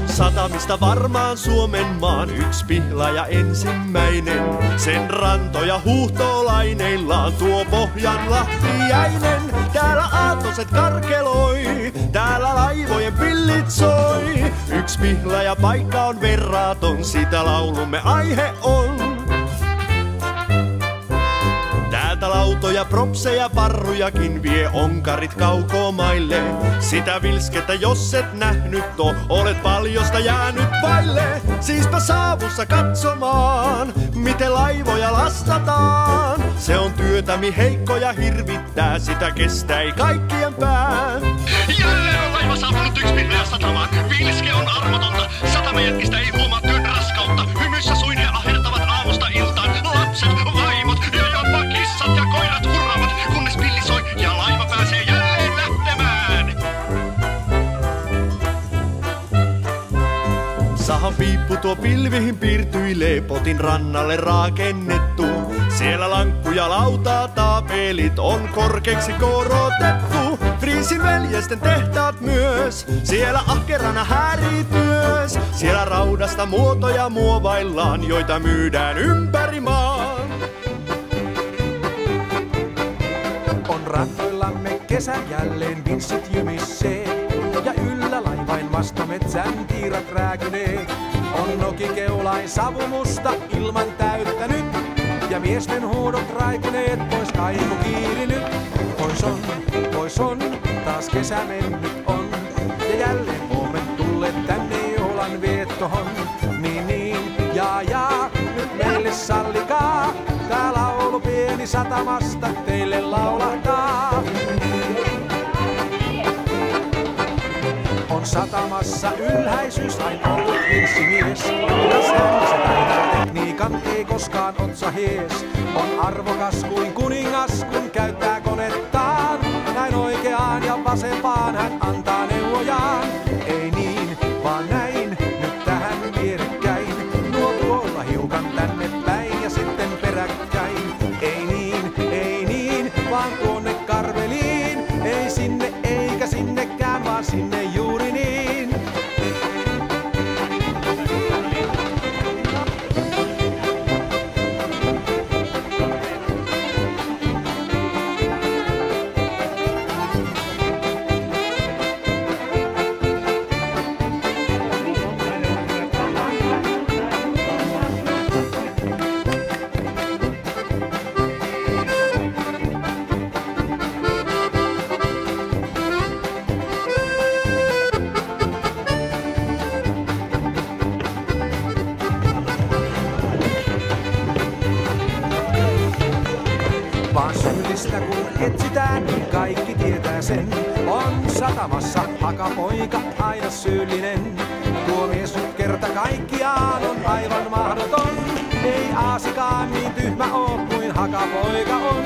Satamista varmaan Suomen maan yksi pihlaaja ensimmäinen. Sen rantoja huuhtolaineillaan tuo Pohjanlahti jäinen. Täällä aatoset karkeloi, täällä laivojen pillit soi. Yksi pihlaaja paikka on verraton, sitä laulumme aihe on. Täältä lautoja, propseja, parrujakin vie onkarit kaukomaille. Sitä vilskettä jos et nähnyt olet paljosta jäänyt vaille. Siispä saavussa katsomaan, miten laivoja lastataan. Se on työtämi heikkoja hirvittää, sitä kestää ei kaikkien pää. Jälleen on laiva saapunut yksi pihlaaja satamaan. Vilske on armotonta, satamajätkistä ei huomaa työn raskautta. Hymyssä suineen ahertavat aamusta iltaan. Lapset, vaimot ja jopa kissat ja koirat hurraavat, kunnes pilli soi ja laiva pääsee jälleen lähtemään. Sahan piippu tuo pilvihin piirtyilee, potin rannalle rakennettu. Siellä lankku ja lautaa taapelit on korkeaksi korotettu. Friisin veljesten tehtaat myös, siellä ahkerana häärii työs. Siellä raudasta muotoja muovaillaan, joita myydään ympäri maan. On rannoillamme kesän jälleen vinssit jymissee. Ja yllä laivain mastometsän tiirat rääkynee. On nokikeulain savumusta ilman täyttänyt. Ja miesten huudot raikuneet, pois kaivu kiiri nyt. Pois on, taas kesä mennyt on. Ja jälleen huomen tulleet tänne juhlan viettohon. Niin, ja, nyt meille sallikaa. Tää laulu pieni satamasta teille laulahtaa. On satamassa ylhäisyys aina ollut vinssimies. Jos hän se taitava tekniikan ei koskaan otsa hees. On arvokas kuin kuningas, kun käyttää konettaan. Näin oikeaan ja vasempaan hän antaa neuvojaan. Ei niin, vaan näin, nyt tähän vierekkäin. Nuo tuolla hiukan tänne päin ja sitten peräkkäin. Ei niin, vaan tuonne karveliin. Ei sinne eikä sinnekään, vaan sinne juuri niin. Vaan syyllistä kun etsitään, niin kaikki tietää sen. On satamassa hakapoika aina syyllinen. Tuo mies nyt kerta kaikkiaan on aivan mahdoton. Ei aasikaan niin tyhmä oo kuin hakapoika on.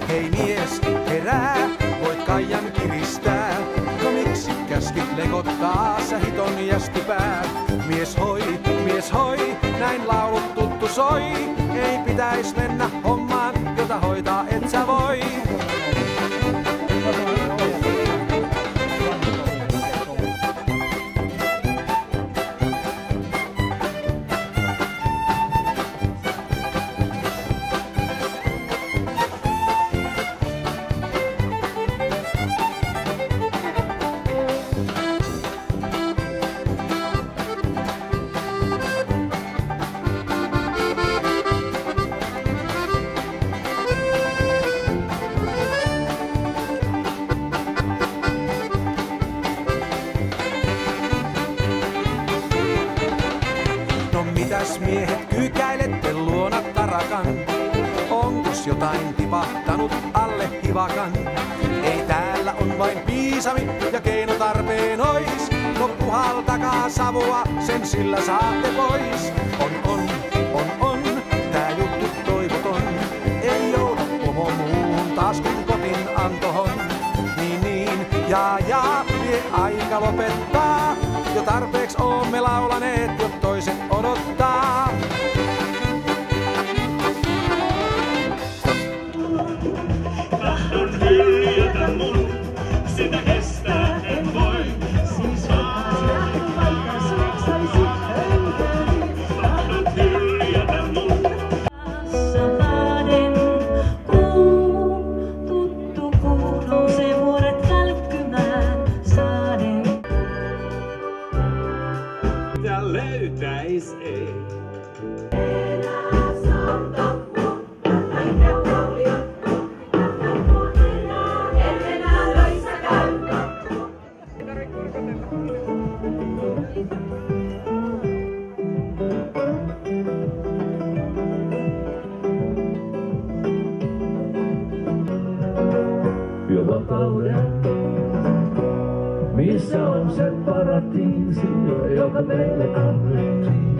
Hei mies, herää, voit Kaijan kiristää. No miksi käskit lekottaa, sä hiton jästipää? Mies hoi, näin laulut tuttu soi. Ei pitäis mennä hommaan, jota hoitaa et sä voi. Mitäs miehet kyykäilette luona tarakan? Onkos jotain tipahtanut alle hivakan? Ei täällä on vain piisami ja keino tarpeen ois. No puhaltakaa savua, sen sillä saatte pois. On, tää juttu toivoton. Ei jouda pomo muuhun taas kun kotin antohon. Niin, ja, vie aika lopettaa. Jo tarpeeks oomme laulaneet, jo toiset odottaa. Jo vakauden, missä on se paratiisi, joka meille annettiin.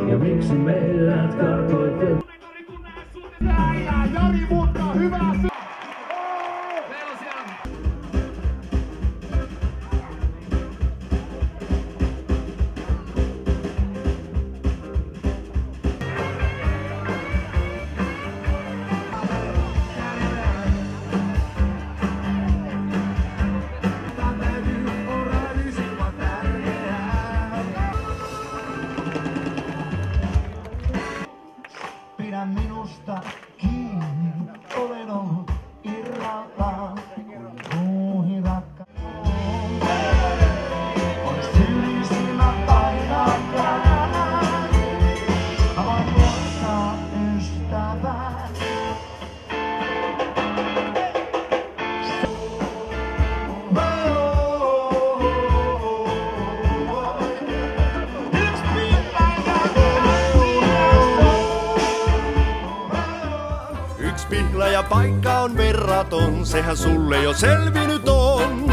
Ja miksi meidät karkoitettiin? Jari Mutka, hyvä! Pidä minusta kiinni, olen ollut irrallaan, kun muuhin rakkaan. On sylisilmät painallaan, mä voin luottaa ystävään. Yksi pihlaja paikka on verraton, sehän sulle jo selvinnyt on.